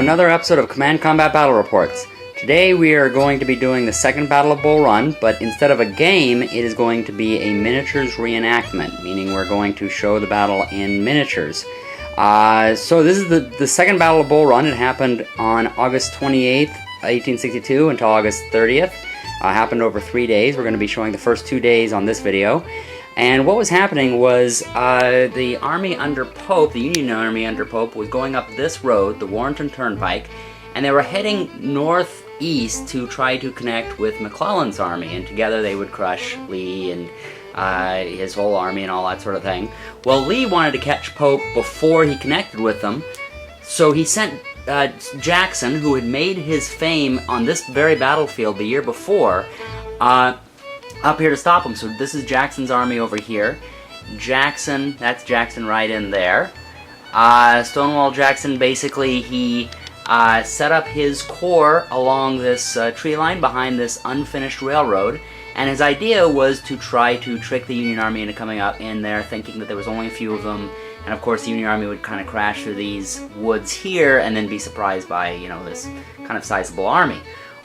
another episode of Command Combat Battle Reports. Today we are going to be doing the second Battle of Bull Run, but instead of a game, it is going to be a miniatures reenactment, meaning we're going to show the battle in miniatures. So this is the second Battle of Bull Run. It happened on August 28th, 1862 until August 30th. Happened over 3 days. We're going to be showing the first 2 days on this video. And what was happening was the army under Pope, the Union army under Pope, was going up this road, the Warrenton Turnpike, and they were heading northeast to try to connect with McClellan's army, and together they would crush Lee and his whole army and all that sort of thing. Well, Lee wanted to catch Pope before he connected with them, so he sent Jackson, who had made his fame on this very battlefield the year before, up here to stop him. So this is Jackson's army over here. Jackson, that's Jackson right in there. Stonewall Jackson, basically, he set up his corps along this tree line behind this unfinished railroad, and his idea was to try to trick the Union Army into coming up in there, thinking that there was only a few of them, and of course the Union Army would kind of crash through these woods here and then be surprised by, you know, this kind of sizable army.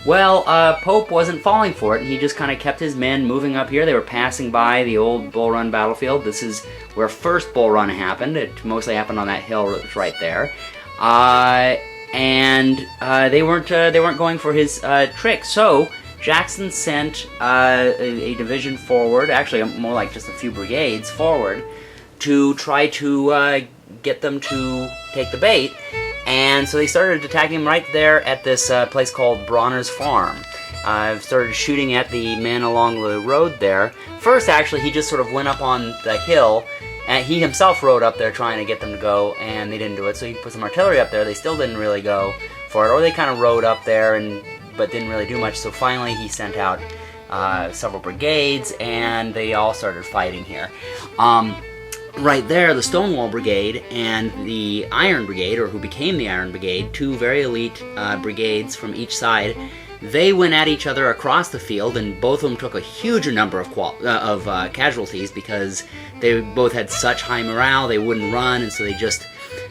Well, Pope wasn't falling for it. He just kind of kept his men moving up here. They were passing by the old Bull Run battlefield. This is where first Bull Run happened. It mostly happened on that hill that's right there. And they weren't going for his trick. So Jackson sent a division forward, actually more like just a few brigades forward, to try to get them to take the bait. And so they started attacking him right there at this place called Bronner's Farm. Started shooting at the men along the road there. First, actually, he just sort of went up on the hill, and he himself rode up there trying to get them to go, and they didn't do it. So he put some artillery up there. They still didn't really go for it, or they kind of rode up there but didn't really do much. So finally, he sent out several brigades, and they all started fighting here. Right there, the Stonewall Brigade and the Iron Brigade, or who became the Iron Brigade, two very elite brigades from each side, they went at each other across the field, and both of them took a huge number of casualties because they both had such high morale. They wouldn't run, and so they just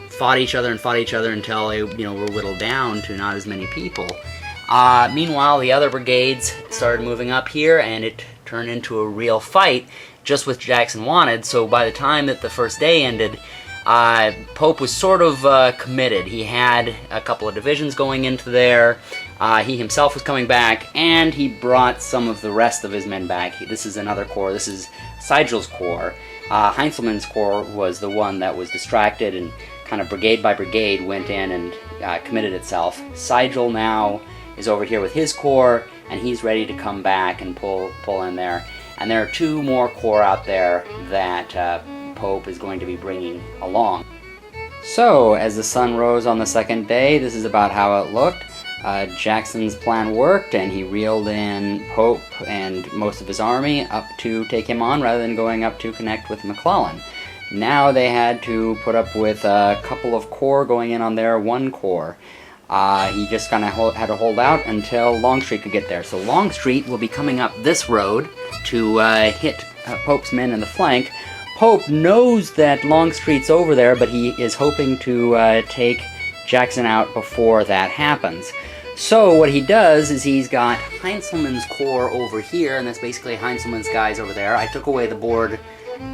fought each other until they, were whittled down to not as many people. Meanwhile, the other brigades started moving up here, and it turned into a real fight, just what Jackson wanted. So by the time that the first day ended, Pope was sort of committed. He had a couple of divisions going into there. He himself was coming back, and he brought some of the rest of his men back. This is another corps. This is Sigel's corps. Heintzelman's corps was the one that was distracted and kind of brigade by brigade went in and committed itself. Sigel now is over here with his corps, and he's ready to come back and pull in there. And there are two more corps out there that Pope is going to be bringing along. So, as the sun rose on the second day, this is about how it looked. Jackson's plan worked, and he reeled in Pope and most of his army up to take him on rather than going up to connect with McClellan. Now they had to put up with a couple of corps going in on their one corps. He just kind of had to hold out until Longstreet could get there. So Longstreet will be coming up this road to hit Pope's men in the flank. Pope knows that Longstreet's over there, but he is hoping to take Jackson out before that happens. So what he does is he's got Heintzelman's corps over here, and that's basically Heintzelman's guys over there. I took away the board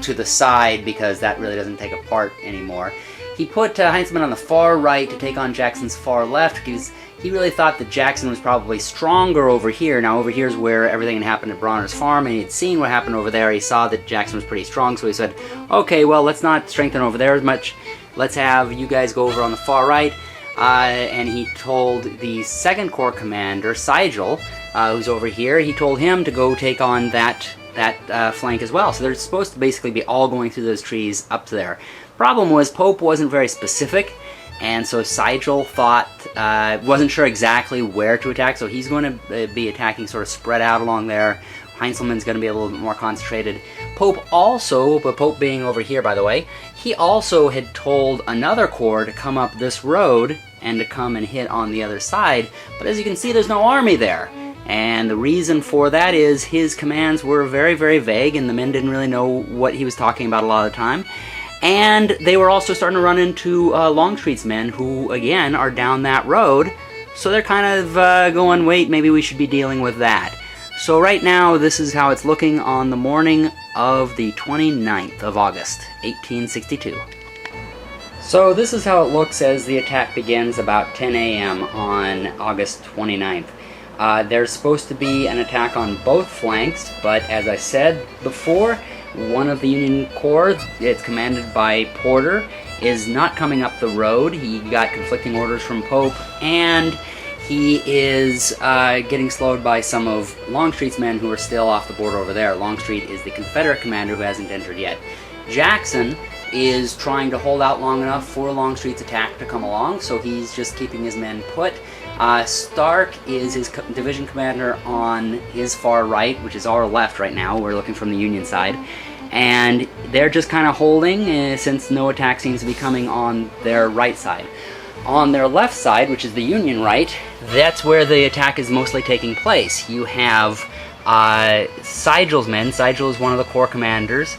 to the side because that really doesn't take a part anymore. He put Heintzelman on the far right to take on Jackson's far left because he really thought that Jackson was probably stronger over here. Now over here's where everything had happened at Bronner's Farm, and he had seen what happened over there. He saw that Jackson was pretty strong, so he said, okay, well, let's not strengthen over there as much. Let's have you guys go over on the far right. And he told the 2nd Corps commander, Sigel, who's over here, he told him to go take on that flank as well. So they're supposed to basically be all going through those trees up to there. Problem was, Pope wasn't very specific, and so Sigel thought, wasn't sure exactly where to attack, so he's going to be attacking sort of spread out along there. Heintzelman's going to be a little bit more concentrated. Pope also, but Pope being over here, by the way, he also had told another corps to come up this road and to come and hit on the other side, but as you can see, there's no army there. And the reason for that is his commands were very, very vague, and the men didn't really know what he was talking about a lot of the time. And they were also starting to run into Longstreet's men, who, again, are down that road. So they're kind of going, wait, maybe we should be dealing with that. So right now, this is how it's looking on the morning of the 29th of August, 1862. So this is how it looks as the attack begins about 10 a.m. on August 29th. There's supposed to be an attack on both flanks, but as I said before, one of the Union Corps, it's commanded by Porter, is not coming up the road. He got conflicting orders from Pope, and he is getting slowed by some of Longstreet's men who are still off the border over there. Longstreet is the Confederate commander who hasn't entered yet. Jackson is trying to hold out long enough for Longstreet's attack to come along, so he's just keeping his men put. Stark is his division commander on his far right, which is our left right now. We're looking from the Union side. And they're just kind of holding since no attack seems to be coming on their right side. On their left side, which is the Union right, that's where the attack is mostly taking place. You have Sigel's men. Sigel is one of the corps commanders.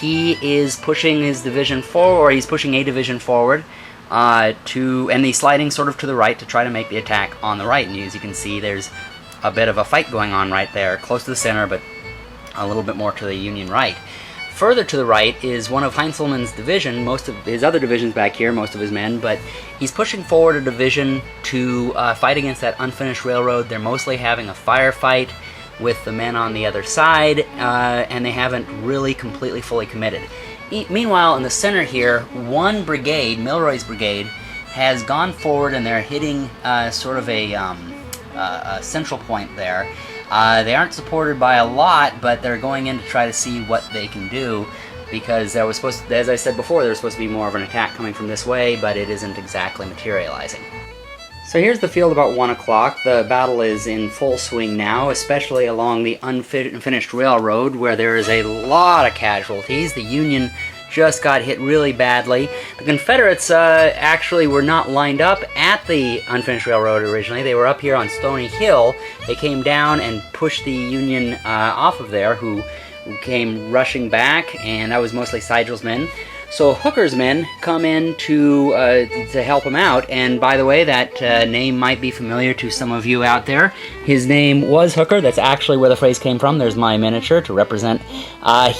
He is pushing his division forward, or he's pushing a division forward, and he's sliding sort of to the right to try to make the attack on the right. And as you can see, there's a bit of a fight going on right there, close to the center, but a little bit more to the Union right. Further to the right is one of Heintzelman's division, most of his other divisions back here, most of his men, but he's pushing forward a division to fight against that unfinished railroad. They're mostly having a firefight with the men on the other side, and they haven't really completely fully committed. Meanwhile, in the center here, one brigade, Milroy's brigade, has gone forward, and they're hitting sort of a central point there. They aren't supported by a lot, but they're going in to try to see what they can do, because there was supposed to, as I said before, there was supposed to be more of an attack coming from this way, but it isn't exactly materializing. So here's the field about 1 o'clock. The battle is in full swing now, especially along the unfinished railroad, where there is a lot of casualties. The Union just got hit really badly. The Confederates actually were not lined up at the unfinished railroad originally. They were up here on Stony Hill. They came down and pushed the Union off of there, who came rushing back, and that was mostly Sigel's men. So Hooker's men come in to help him out, and by the way, that name might be familiar to some of you out there. His name was Hooker. That's actually where the phrase came from. There's my miniature to represent.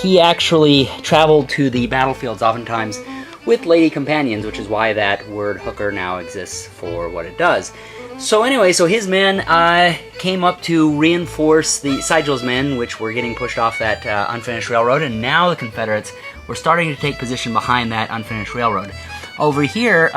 He actually traveled to the battlefields oftentimes with lady companions, which is why that word hooker now exists for what it does. So anyway, so his men came up to reinforce the Sigel's men, which were getting pushed off that unfinished railroad, and now the Confederates were starting to take position behind that unfinished railroad. Over here,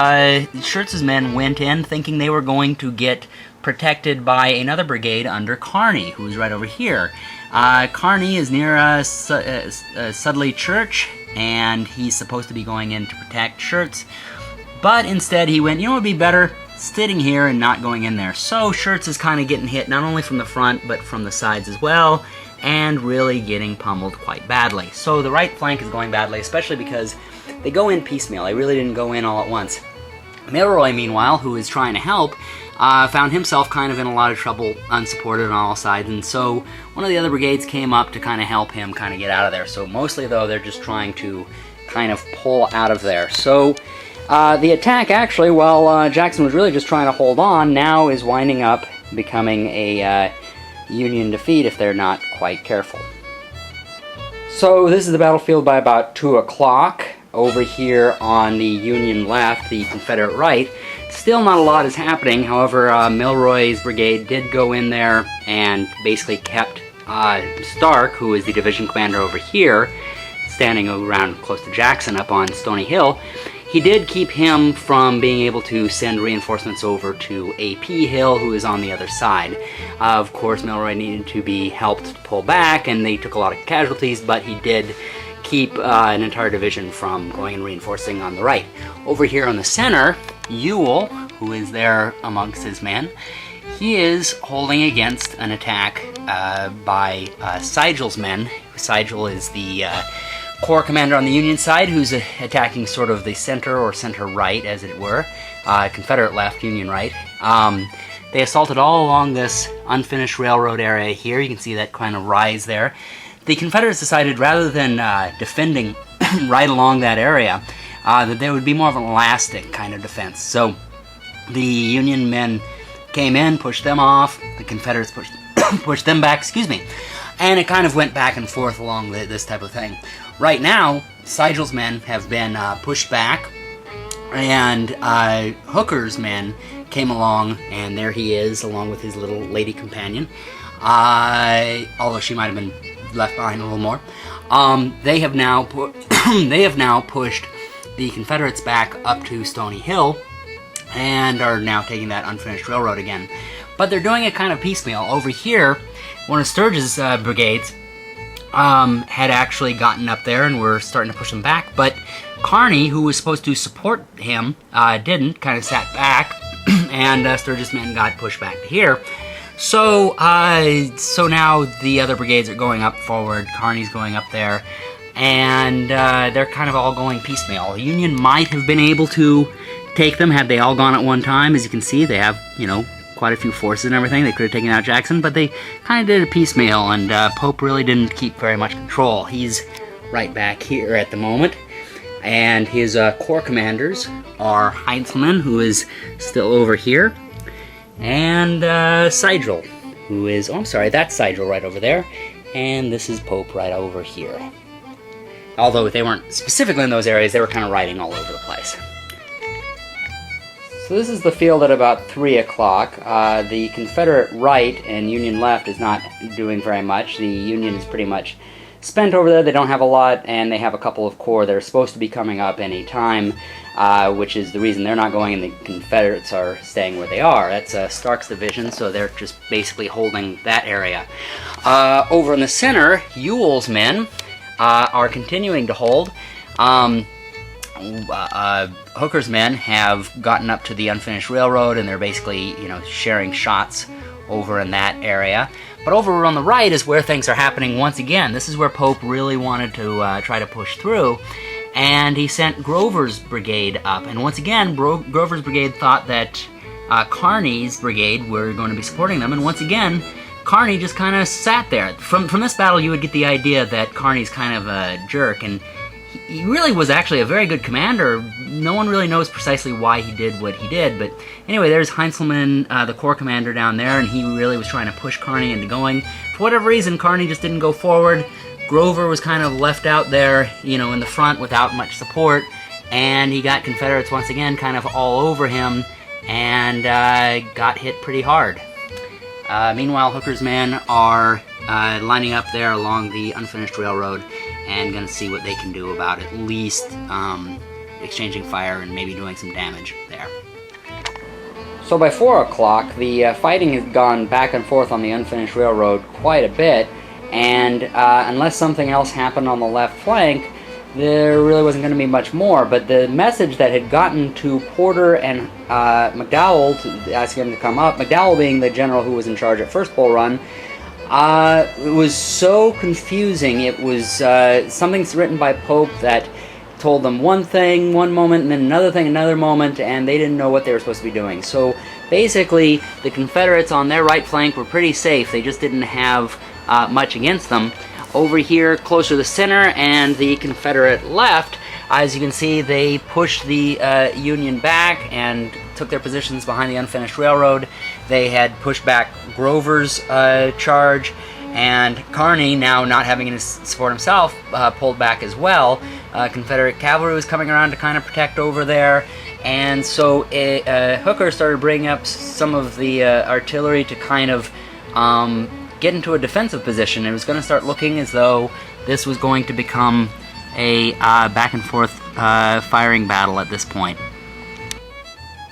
Schurz's men went in thinking they were going to get protected by another brigade under Kearny, who's right over here. Kearny is near Sudley Church, and he's supposed to be going in to protect Schurz. But instead he went, you know what would be better? Sitting here and not going in there. So Schurz is kind of getting hit not only from the front, but from the sides as well, and really getting pummeled quite badly. So the right flank is going badly, especially because they go in piecemeal. They really didn't go in all at once. Milroy, meanwhile, who is trying to help, found himself kind of in a lot of trouble, unsupported on all sides, and so one of the other brigades came up to kind of help him kind of get out of there. So mostly, though, they're just trying to kind of pull out of there. So the attack, actually, while Jackson was really just trying to hold on, now is winding up becoming a Union defeat if they're not quite careful. So this is the battlefield by about 2 o'clock. Over here on the Union left, the Confederate right, still not a lot is happening. However, Milroy's brigade did go in there and basically kept Stark, who is the division commander over here, standing around close to Jackson up on Stony Hill. He did keep him from being able to send reinforcements over to A.P. Hill, who is on the other side. Of course, Milroy needed to be helped to pull back, and they took a lot of casualties, but he did keep an entire division from going and reinforcing on the right. Over here on the center, Ewell, who is there amongst his men, he is holding against an attack by Sigel's men. Sigel is the corps commander on the Union side, who's attacking sort of the center or center right, as it were. Confederate left, Union right. They assaulted all along this unfinished railroad area here. You can see that kind of rise there. The Confederates decided, rather than defending right along that area, that there would be more of an elastic kind of defense. So the Union men came in, pushed them off, the Confederates pushed them back, and it kind of went back and forth along this type of thing. Right now, Sigel's men have been pushed back, and Hooker's men came along, and there he is, along with his little lady companion, although she might have been left behind a little more. They have now pushed the Confederates back up to Stony Hill, and are now taking that unfinished railroad again. But they're doing it kind of piecemeal. Over here, one of Sturgis's brigades had actually gotten up there and were starting to push them back, but Kearny, who was supposed to support him, didn't, kind of sat back, and Sturgis' men got pushed back to here. So now the other brigades are going up forward, Kearny's going up there, and they're kind of all going piecemeal. The Union might have been able to take them had they all gone at one time. As you can see, they have, quite a few forces and everything. They could have taken out Jackson, but they kind of did it piecemeal, and Pope really didn't keep very much control. He's right back here at the moment, and his corps commanders are Heinzelman, who is still over here, and Sigel, who is, that's Sigel right over there, and this is Pope right over here. Although they weren't specifically in those areas, they were kind of riding all over the place. So this is the field at about 3 o'clock. The Confederate right and Union left is not doing very much. The Union is pretty much spent over there. They don't have a lot, and they have a couple of corps that are supposed to be coming up any time, which is the reason they're not going, and the Confederates are staying where they are. That's Stark's division, so they're just basically holding that area. Over in the center, Ewell's men are continuing to hold. Hooker's men have gotten up to the unfinished railroad, and they're basically, sharing shots over in that area. But over on the right is where things are happening once again. This is where Pope really wanted to try to push through, and he sent Grover's brigade up. And once again, Grover's brigade thought that Kearny's brigade were going to be supporting them, and once again, Kearny just kind of sat there. From this battle, you would get the idea that Kearny's kind of a jerk, and he really was actually a very good commander. No one really knows precisely why he did what he did, but anyway, there's Heinzelman, the corps commander down there, and he really was trying to push Kearny into going. For whatever reason, Kearny just didn't go forward. Grover was kind of left out there, in the front without much support, and he got Confederates once again kind of all over him, and got hit pretty hard. Meanwhile, Hooker's men are lining up there along the unfinished railroad, and going to see what they can do about at least exchanging fire and maybe doing some damage there. So by 4 o'clock, the fighting has gone back and forth on the unfinished railroad quite a bit, and unless something else happened on the left flank, there really wasn't going to be much more. But the message that had gotten to Porter and McDowell to ask him to come up, McDowell being the general who was in charge at First Bull Run, it was so confusing. It was something written by Pope that told them one thing one moment and then another thing another moment, and they didn't know what they were supposed to be doing. So basically, the Confederates on their right flank were pretty safe. They just didn't have much against them. Over here, closer to the center and the Confederate left, as you can see, they pushed the Union back and took their positions behind the unfinished railroad. They had pushed back Grover's charge, and Kearny, now not having any support himself, pulled back as well. Confederate cavalry was coming around to kind of protect over there, and so Hooker started bringing up some of the artillery to kind of get into a defensive position. It was going to start looking as though this was going to become a back and forth firing battle at this point.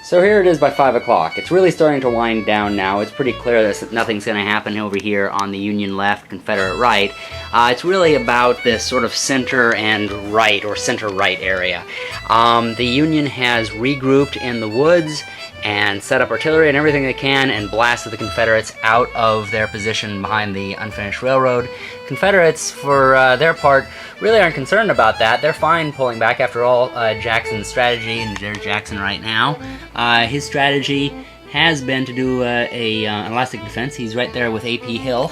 So here it is by 5 o'clock. It's really starting to wind down now. It's pretty clear that nothing's going to happen over here on the Union left, Confederate right. It's really about this sort of center and right, or center-right area. The Union has regrouped in the woods and set up artillery and everything they can and blasted the Confederates out of their position behind the unfinished railroad. Confederates, for their part, really aren't concerned about that. They're fine pulling back. After all, Jackson's strategy, and there's Jackson right now, his strategy has been to do an elastic defense. He's right there with A.P. Hill.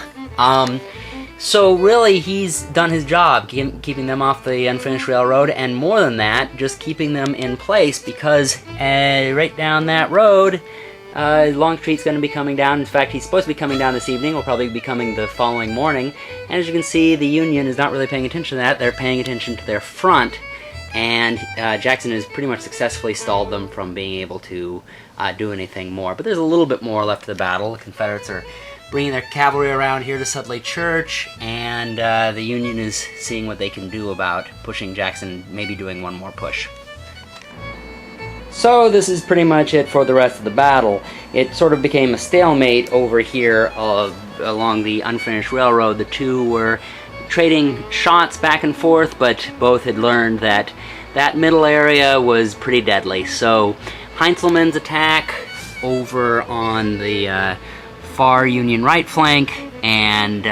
So really, he's done his job, keeping them off the unfinished railroad, and more than that, just keeping them in place, because right down that road, Longstreet's going to be coming down. In fact, he's supposed to be coming down this evening. Will probably be coming the following morning. And as you can see, the Union is not really paying attention to that. They're paying attention to their front, and Jackson has pretty much successfully stalled them from being able to do anything more. But there's a little bit more left of the battle. The Confederates are bringing their cavalry around here to Sudley Church, and the Union is seeing what they can do about pushing Jackson, maybe doing one more push. So this is pretty much it for the rest of the battle. It sort of became a stalemate over here along the unfinished railroad. The two were trading shots back and forth, but both had learned that that middle area was pretty deadly. So Heintzelman's attack over on the far Union right flank, and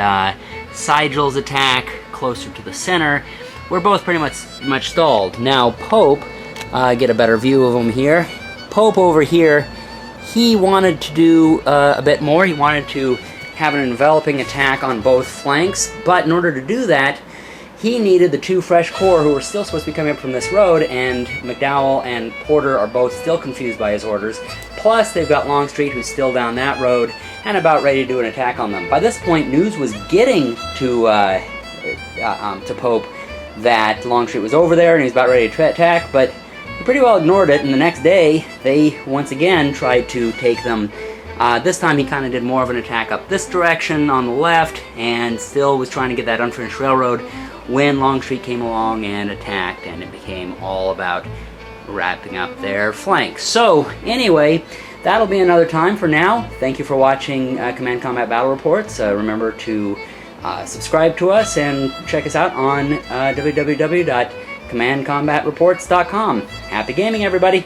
Sigel's attack closer to the center were both pretty much stalled. Now Pope, get a better view of him here. Pope over here, he wanted to do a bit more. He wanted to have an enveloping attack on both flanks, but in order to do that, he needed the two fresh corps who were still supposed to be coming up from this road, and McDowell and Porter are both still confused by his orders. Plus, they've got Longstreet, who's still down that road, and about ready to do an attack on them. By this point, news was getting to Pope that Longstreet was over there and he was about ready to attack, but he pretty well ignored it, and the next day, they once again tried to take them. This time he kind of did more of an attack up this direction on the left, and still was trying to get that unfinished railroad, when Longstreet came along and attacked, and it became all about wrapping up their flanks. So, anyway, that'll be another time. For now, thank you for watching Command Combat Battle Reports. Remember to subscribe to us and check us out on www.commandcombatreports.com. Happy gaming, everybody!